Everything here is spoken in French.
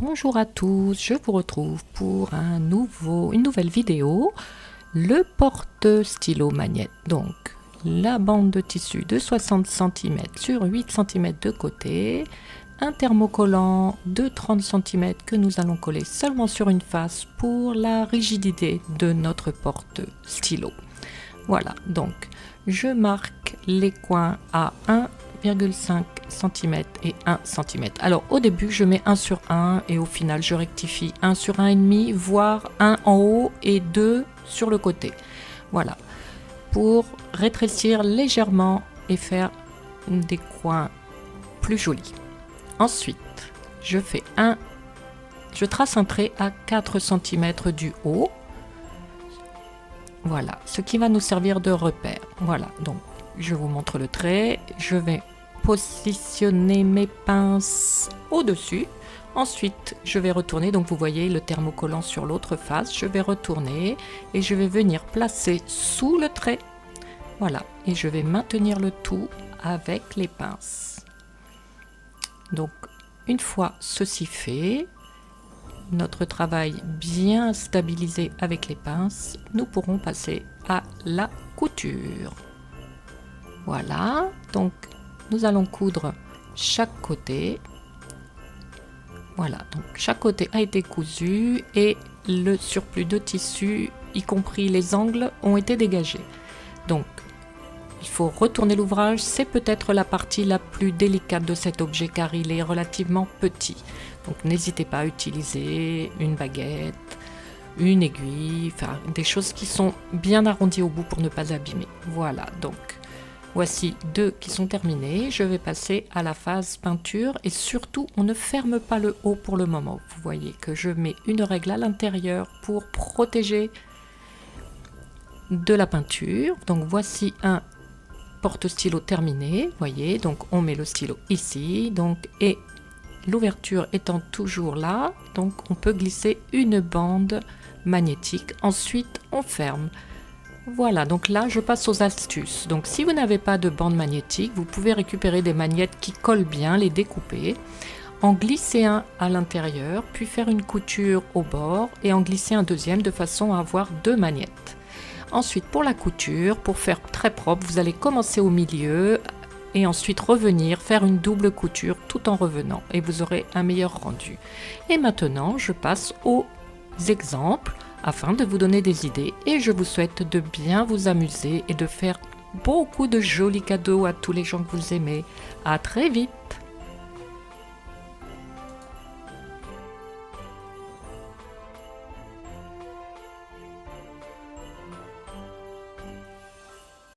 Bonjour à tous, je vous retrouve pour une nouvelle vidéo, le porte-stylo magnète. Donc la bande de tissu de 60 cm sur 8 cm de côté, un thermocollant de 30 cm que nous allons coller seulement sur une face pour la rigidité de notre porte-stylo. Voilà, donc je marque les coins à 1,5 cm et 1 cm. Alors au début je mets 1 sur 1 et au final je rectifie 1 sur 1,5, voire 1 en haut et 2 sur le côté. Voilà, pour rétrécir légèrement et faire des coins plus jolis. Ensuite je trace un trait à 4 cm du haut. Voilà, ce qui va nous servir de repère. Voilà, donc je vous montre le trait. Je vais positionner mes pinces au-dessus. Ensuite, je vais retourner. Donc vous voyez le thermocollant sur l'autre face. Je vais retourner et je vais venir placer sous le trait. Voilà, et je vais maintenir le tout avec les pinces. Donc, une fois ceci fait, notre travail bien stabilisé avec les pinces, nous pourrons passer à la couture. Voilà, donc nous allons coudre chaque côté. Voilà, donc chaque côté a été cousu et le surplus de tissu, y compris les angles, ont été dégagés. Donc, il faut retourner l'ouvrage, c'est peut-être la partie la plus délicate de cet objet car il est relativement petit. Donc n'hésitez pas à utiliser une baguette, une aiguille, enfin des choses qui sont bien arrondies au bout pour ne pas abîmer. Voilà, donc voici deux qui sont terminés. Je vais passer à la phase peinture et surtout on ne ferme pas le haut pour le moment. Vous voyez que je mets une règle à l'intérieur pour protéger de la peinture. Donc voici un porte-stylo terminé, voyez, donc on met le stylo ici, donc et l'ouverture étant toujours là, donc on peut glisser une bande magnétique. Ensuite on ferme. Voilà, donc là je passe aux astuces. Donc si vous n'avez pas de bande magnétique, vous pouvez récupérer des magnettes qui collent bien, les découper, en glisser un à l'intérieur, puis faire une couture au bord et en glisser un deuxième de façon à avoir deux magnettes. Ensuite, pour la couture, pour faire très propre, vous allez commencer au milieu et ensuite revenir faire une double couture tout en revenant et vous aurez un meilleur rendu. Et maintenant, je passe aux exemples afin de vous donner des idées et je vous souhaite de bien vous amuser et de faire beaucoup de jolis cadeaux à tous les gens que vous aimez. À très vite!